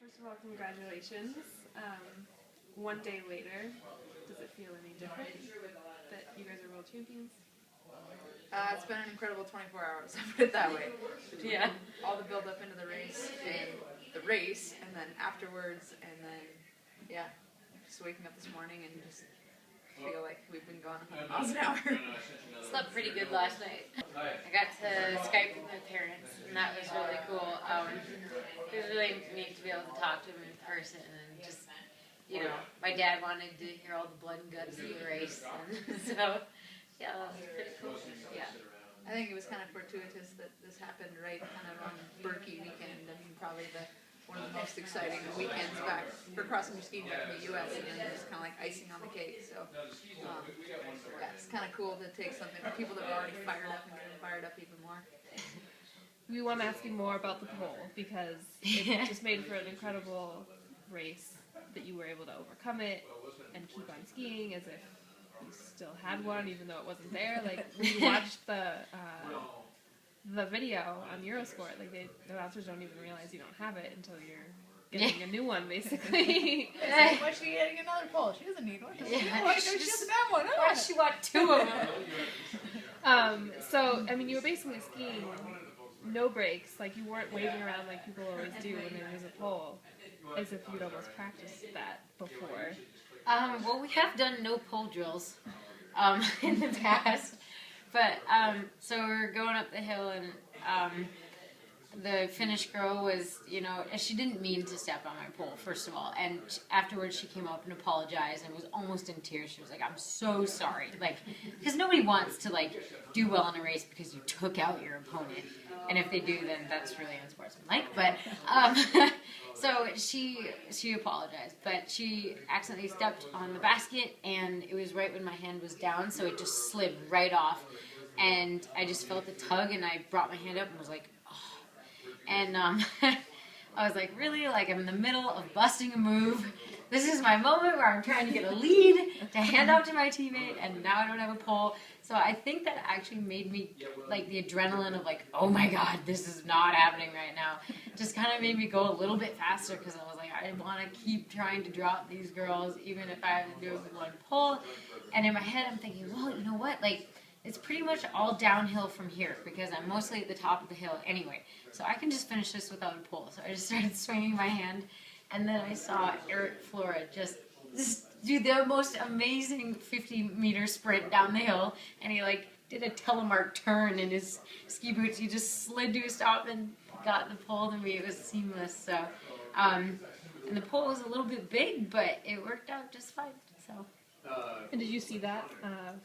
First of all, congratulations. One day later, does it feel any different that you guys are world champions? It's been an incredible 24 hours, I'll put it that way. Yeah. All the build up into the race, and then afterwards, and then, yeah, just waking up this morning and just feel like we've been going 100 miles an hour. Slept pretty good last night. I got to Skype with my parents, and that was really cool. It was really neat to be able to talk to them in person, and just, you know, my dad wanted to hear all the blood and guts of the race, and so, yeah, that was pretty cool. Yeah. I think it was kind of fortuitous that this happened right kind of on Berkey weekend. I mean, probably one of the most exciting weekends back for cross-country skiing back in the U.S. and it's kind of like icing on the cake. So, yeah, it's kind of cool to take something for people that are already fired up and get them fired up even more. We want to ask you more about the pole because it just made for an incredible race that you were able to overcome it and keep on skiing as if you still had one even though it wasn't there. Like, we watched the video on Eurosport. Like, the announcers don't even realize you don't have it until you're getting a new one, basically. Why is she getting another pole? She doesn't need one. She doesn't have one. Why does she want two of them? So, I mean, you were basically skiing no brakes. Like, you weren't waving around like people always do when there was a pole, as if you'd almost practiced that before. Well, we have done no pole drills in the past, but so we're going up the hill, and the Finnish girl was, you know, she didn't mean to step on my pole, first of all, and afterwards she came up and apologized and was almost in tears. She was like, "I'm so sorry," like, because nobody wants to, like, do well in a race because you took out your opponent, and if they do, then that's really unsportsmanlike, but so she apologized, but she accidentally stepped on the basket, and it was right when my hand was down, so it just slid right off, and I just felt the tug, and I brought my hand up and was like, oh. And I was like, really? Like, I'm in the middle of busting a move. This is my moment where I'm trying to get a lead to hand off to my teammate, and now I don't have a pole. So I think that actually made me, like, the adrenaline of, like, oh my god, this is not happening right now, just kind of made me go a little bit faster, because I was like, I want to keep trying to drop these girls, even if I have to do it with one pole. And in my head, I'm thinking, well, you know what, like, it's pretty much all downhill from here, because I'm mostly at the top of the hill anyway, so I can just finish this without a pole. So I just started swinging my hand, and then I saw Eric Flora just do the most amazing 50-meter sprint down the hill, and he, like, did a telemark turn in his ski boots. He just slid to a stop and got the pole to me. It was seamless. So, and the pole was a little bit big, but it worked out just fine. So. And did you see that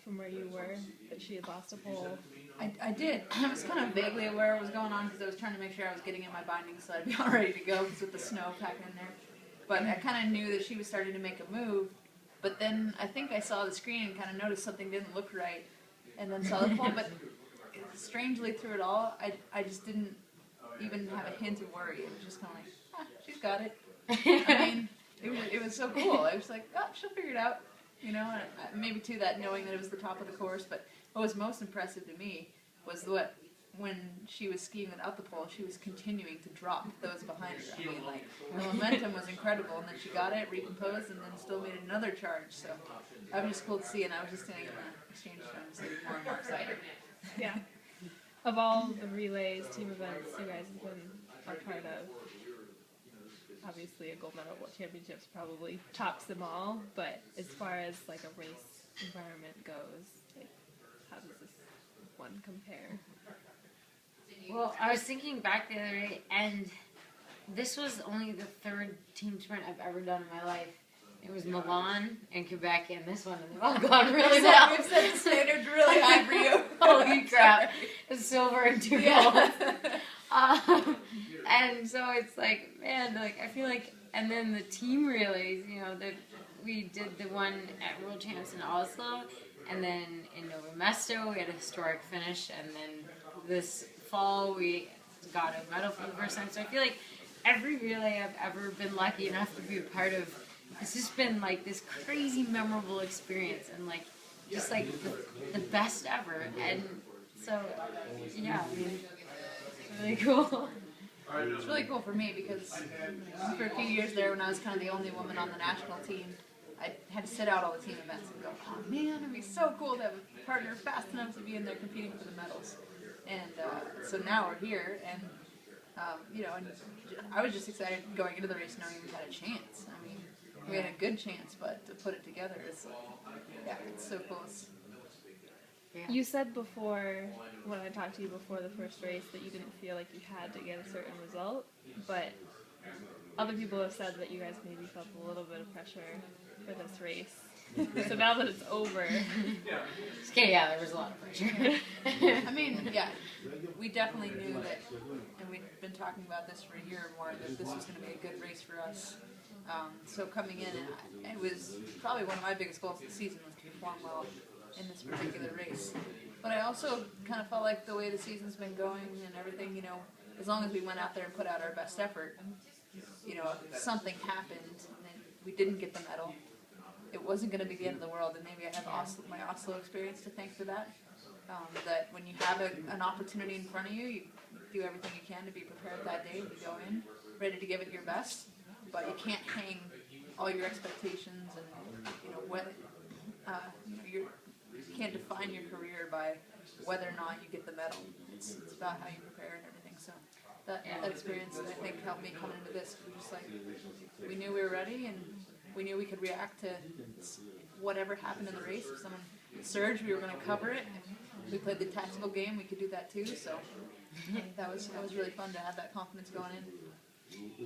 from where you were, that she had lost a pole? I did. I was kind of vaguely aware of what was going on because I was trying to make sure I was getting in my bindings so I'd be all ready to go with the snow packing in there. But I kind of knew that she was starting to make a move. But then I think I saw the screen and kind of noticed something didn't look right, and then saw the pole. But strangely, through it all, I just didn't even have a hint of worry. It was just kind of like, ah, she's got it. I mean, it was so cool. I was like, oh, she'll figure it out. You know, and maybe too that knowing that it was the top of the course. But what was most impressive to me was when she was skiing without the pole, she was continuing to drop those behind her. I mean, like, the momentum was incredible, and then she got it, recomposed, and then still made another charge. So that was just cool to see, and I was just standing in the exchange zone, just getting more and more excited. Yeah. Of all the relays, team events you guys have been a part of, obviously a gold medal at World Championships probably tops them all, but as far as, like, a race environment goes, like, how does this one compare? Well, I was thinking back the other day, and this was only the third team sprint I've ever done in my life. It was Milan and Quebec, and this one, and they've all gone really well. We've set the standards really high for you. Holy crap. It's silver and 2 gold. And so it's like, man, like, I feel like, and then the team relays, you know, we did the one at World Champs in Oslo, and then in Novo Mesto we had a historic finish, and then this fall we got a medal for the first time. So I feel like every relay I've ever been lucky enough to be a part of, it's just been like this crazy memorable experience, and like just like the best ever. And so yeah, I mean, it's really cool. it's really cool for me because for a few years there, when I was kind of the only woman on the national team, I had to sit out all the team events and go, oh man, it'd be so cool to have a partner fast enough to be in there competing for the medals. And so now we're here, and you know, and I was just excited going into the race knowing we had a chance. I mean, we had a good chance, but to put it together is, yeah, it's so close. Yeah. You said before, when I talked to you before the first race, that you didn't feel like you had to get a certain result, but other people have said that you guys maybe felt a little bit of pressure for this race. So now that it's over. Just kidding, yeah, there was a lot of pressure. I mean, yeah, we definitely knew that, and we've been talking about this for a year or more, that this was going to be a good race for us. So coming in, it was probably one of my biggest goals of the season was to perform well in this particular race. But I also kind of felt like the way the season's been going and everything, you know, as long as we went out there and put out our best effort, you know, if something happened and we didn't get the medal, it wasn't going to be the end of the world. And maybe I have my Oslo experience to thank for that. That when you have an opportunity in front of you, you do everything you can to be prepared that day. You go in ready to give it your best, but you can't hang all your expectations and, you know, what, you know, you can't define your career by whether or not you get the medal. It's about how you prepare and everything. So that experience, I think, helped me come into this. We just like, we knew we were ready, and we knew we could react to whatever happened in the race. If someone surged, we were going to cover it. If we played the tactical game, we could do that too. So that was really fun to have that confidence going in.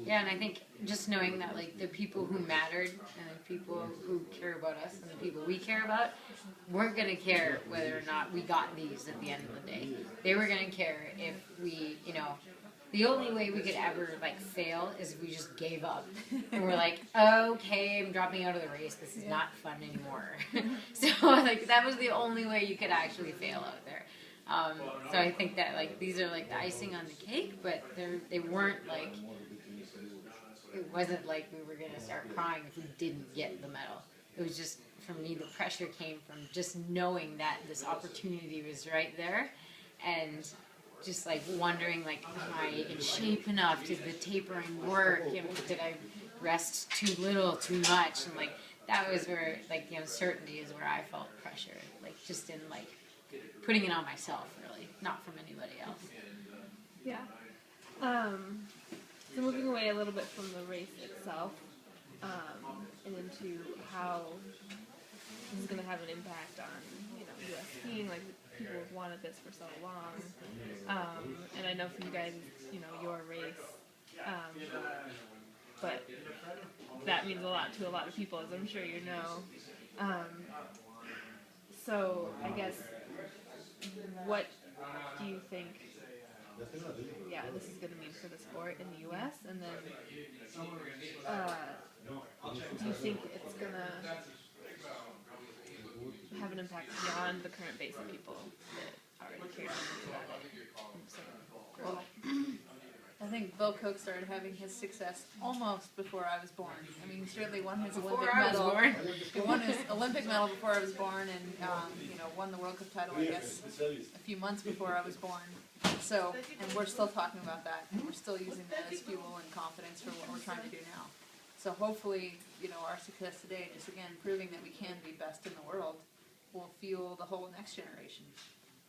Yeah, and I think just knowing that, like, the people who mattered and the people who care about us and the people we care about weren't going to care whether or not we got these at the end of the day. They were going to care if we, you know, the only way we could ever, like, fail is if we just gave up. And we're like, okay, I'm dropping out of the race. This is not fun anymore. So, like, that was the only way you could actually fail out there. So I think that, like, these are, like, the icing on the cake, but they weren't, like, it wasn't like we were going to start crying if we didn't get the medal. It was just, for me, the pressure came from just knowing that this opportunity was right there, and just, like, wondering, like, am I in shape enough? Did the tapering work? You know, did I rest too little, too much? And, like, that was where, like, the uncertainty is where I felt pressure, like, just in, like, putting it on myself, really, not from anybody else. Yeah. So moving away a little bit from the race itself, and into how this is going to have an impact on, you know, U.S. skiing. Like, people have wanted this for so long, and I know for you guys, you know, your race, but that means a lot to a lot of people, as I'm sure you know. So I guess, what do you think, this is going to mean for the sport in the U.S., and then do you think it's going to have an impact beyond the current base of people that already care about it? Well, I think Bill Koch started having his success almost before I was born. I mean, he certainly won his Olympic medal. He won his Olympic medal before I was born, and you know, won the World Cup title, I guess, a few months before I was born. So, and we're still talking about that, and we're still using that as fuel and confidence for what we're trying to do now. So hopefully, you know, our success today, just again proving that we can be best in the world, will fuel the whole next generation.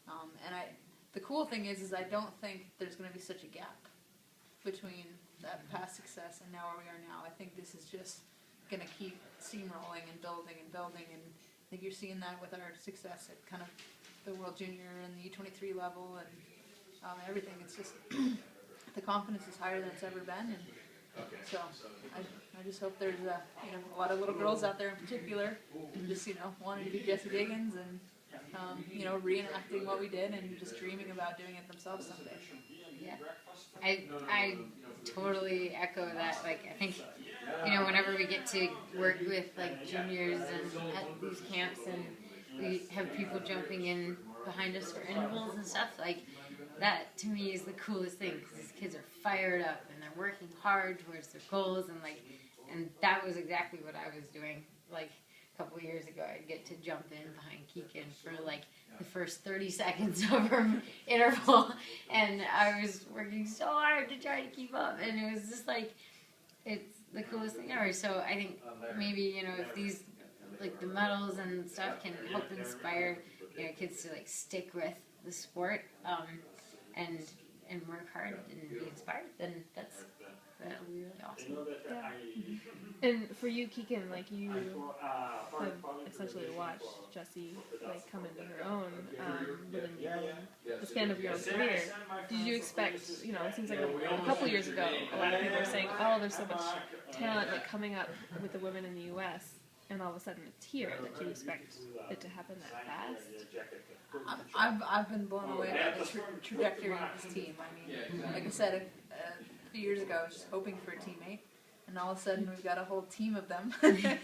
And the cool thing is I don't think there's going to be such a gap between that past success and now where we are now. I think this is just going to keep steamrolling and building and building, and I think you're seeing that with our success at kind of the World Junior and the U23 level and everything. It's just the confidence is higher than it's ever been, and so I just hope there's a lot of little girls out there in particular just wanting to be Jessie Diggins and reenacting what we did and just dreaming about doing it themselves someday. Yeah, I totally echo that. Like, I think, whenever we get to work with, like, juniors and at these camps and we have people jumping in behind us for intervals and stuff, like, that to me is the coolest thing, because these kids are fired up and they're working hard towards their goals, and that was exactly what I was doing. Like, couple of years ago, I'd get to jump in behind Kikkan for like the first 30 seconds of her interval, and I was working so hard to try to keep up, and it was just like, it's the coolest thing ever. So I think maybe, you know, if these, like the medals and stuff can help inspire, you know, kids to like stick with the sport, and work hard and be inspired, then that'll be really awesome. Yeah. And for you, Kikkan, like you have essentially watched Jessie like come into her own within the span of your own career. Did you expect, you know, it seems like a couple years ago, a lot of people were saying, oh, there's so much talent like coming up with the women in the U.S., and all of a sudden it's here. That you expect it to happen that fast? I've been blown away by the trajectory of this team. I mean, like I said, a few years ago, I was just hoping for a teammate, and all of a sudden we've got a whole team of them.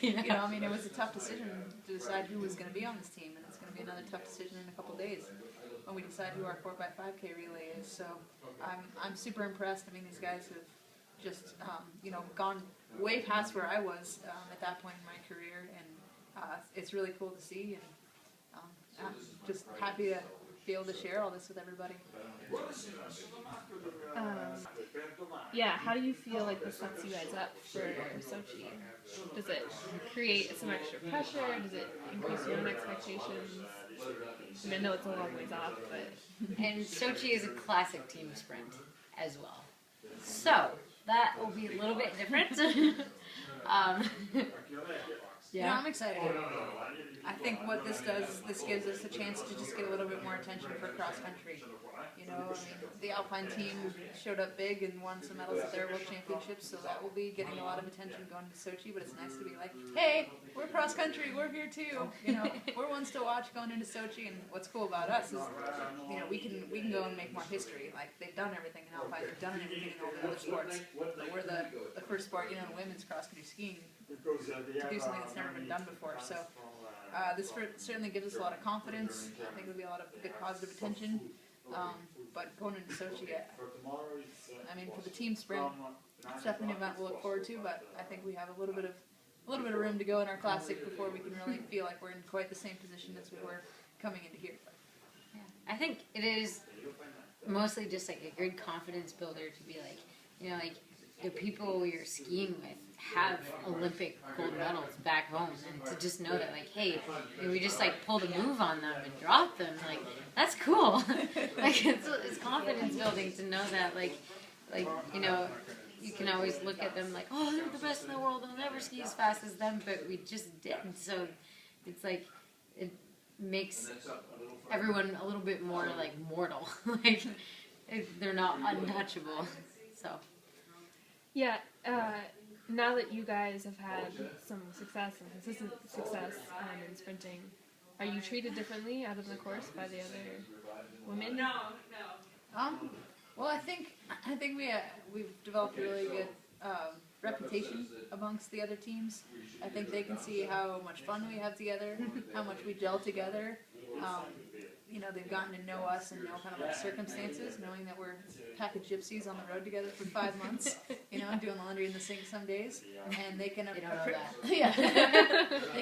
You know, I mean, it was a tough decision to decide who was going to be on this team, and it's going to be another tough decision in a couple days when we decide who our 4x5K relay is. So I'm super impressed. I mean, these guys have just you know, gone way past where I was at that point in my career, and it's really cool to see, and I'm just happy to be able to share all this with everybody. Yeah, how do you feel like this sets you guys up for Sochi? Does it create some extra pressure? Does it increase your own expectations? I mean, I know it's a long ways off, but... And Sochi is a classic team sprint as well. So, that will be a little bit different. Yeah, I'm excited. I think what this does is this gives us a chance to just get a little bit more attention for cross country. You know, I mean, the Alpine team showed up big and won some medals at their World Championships, so that will be getting a lot of attention going to Sochi. But it's nice to be like, hey, we're cross country, we're here too. You know, we're ones to watch going into Sochi. And what's cool about us is, you know, we can go and make more history. Like they've done everything in Alpine, they've done everything in all the other sports. But we're the first sport, you know, in women's cross country skiing to do something that's never been done before. So this certainly gives us a lot of confidence. I think there'll be a lot of good positive attention. But going into Sochi, I mean, for the team sprint, it's definitely an event we'll look forward to. But I think we have a little bit of room to go in our classic before we can really feel like we're in quite the same position as we were coming into here. Yeah. I think it is mostly just like a good confidence builder to be like, you know, like the people you're skiing with have Olympic gold medals back home, and to just know that, like, hey, we just like pulled a move on them and dropped them, like that's cool. Like it's confidence building to know that, like you know, you can always look at them like, oh, they're the best in the world, I'll never ski as fast as them, but we just didn't. So it's like it makes everyone a little bit more like mortal. Like they're not untouchable. So yeah. Now that you guys have had some success and consistent success in sprinting, are you treated differently out of the course by the other women? Well, I think we've developed a really good reputation amongst the other teams. I think they can see how much fun we have together, how much we gel together. You know, they've gotten to know us and know kind of our circumstances, knowing that we're a pack of gypsies on the road together for 5 months, you know, doing the laundry in the sink some days, and they can they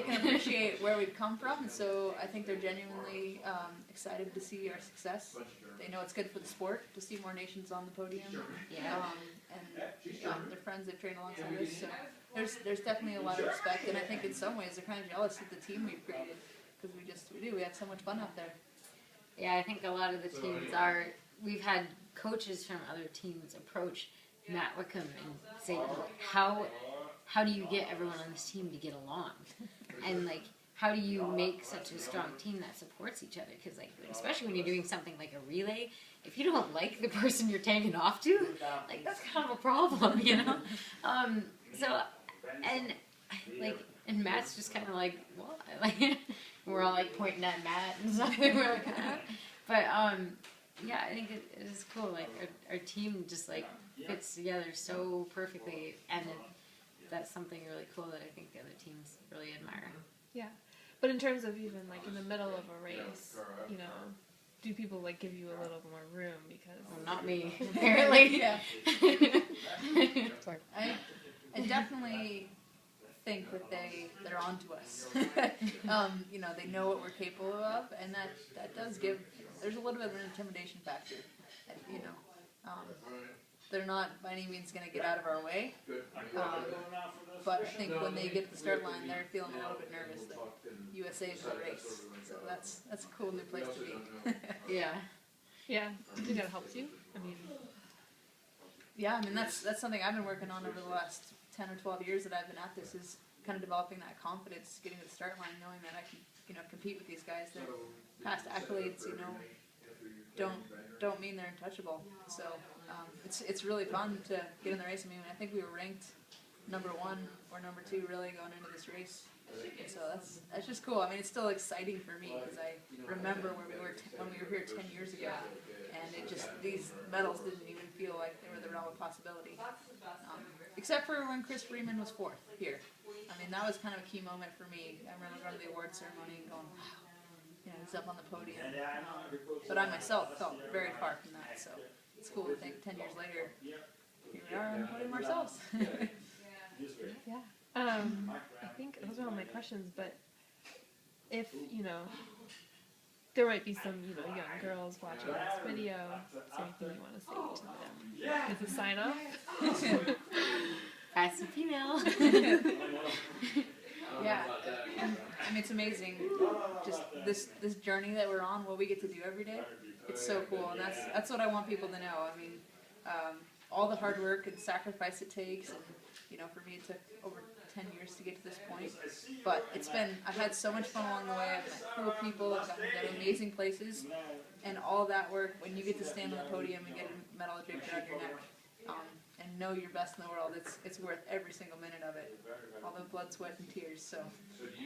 can appreciate where we've come from, and so I think they're genuinely excited to see our success. They know it's good for the sport to see more nations on the podium, and they're friends they've trained alongside us, so there's definitely a lot of respect, and I think in some ways they're kind of jealous of the team we've created, because we have so much fun out there. Yeah, I think a lot of the teams are. We've had coaches from other teams approach Matt Wickham and say, "How do you get everyone on this team to get along? And like, how do you make such a strong team that supports each other? Because like, especially when you're doing something like a relay, if you don't like the person you're taking off to, like that's kind of a problem, you know? And Matt's just kind of like, what? Like, we're all like pointing at Matt and stuff. We're like, but yeah, I think it is cool. Like our team just like fits together so perfectly, and that's something really cool that I think the other teams really admire. Yeah, but in terms of even like in the middle of a race, you know, do people like give you a little more room because? Well, not me, apparently. Yeah. Sorry. I definitely think that they're onto us. You know, they know what we're capable of, and that does give. There's a little bit of an intimidation factor. And, you know, they're not by any means going to get out of our way. But I think when they get to the start line, they're feeling a little bit nervous that USA is the race. So that's a cool new place to be. Yeah. Yeah. Do you think that helps you? I mean, Yeah, I mean that's something I've been working on over the last 10 or 12 years that I've been at this, is kind of developing that confidence, getting to the start line, knowing that I can, you know, compete with these guys. Their past accolades, you know, don't mean they're untouchable. So it's really fun to get in the race. I mean, I think we were ranked number 1 or number 2 really going into this race. And so that's just cool. I mean, it's still exciting for me because I remember where we were when we were here 10 years ago, and it just, these medals didn't even feel like they were the realm of possibility. Except for when Chris Freeman was 4th here. I mean, that was kind of a key moment for me. I remember going to the award ceremony and going, wow, you know, he's up on the podium. But I myself felt very far from that, so it's cool to think 10 years later, here we are on the podium ourselves. yeah. I think those are all my questions, but if, you know, there might be some, you know, young girls watching this video, is there anything you want to say to them? Is it sign off? Ask the female. Yeah, and I mean, it's amazing, just this journey that we're on, what we get to do every day. It's so cool, and that's what I want people to know. I mean, all the hard work and sacrifice it takes, and you know, for me it took over 10 years to get to this point, but I've had so much fun along the way. I've met cool people, I've gotten to amazing places, and all that work, when you get to stand on the podium and get a medal draped around your neck, and know you're best in the world, it's worth every single minute of it. All the blood, sweat, and tears. So,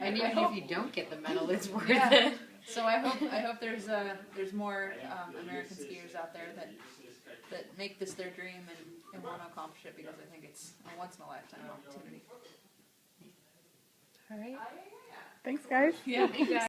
And even if you don't get the medal, it's worth yeah. it. So I hope there's more American skiers out there that make this their dream and want to accomplish it, because I think it's a once in a lifetime opportunity. All right. Thanks, guys. Yeah.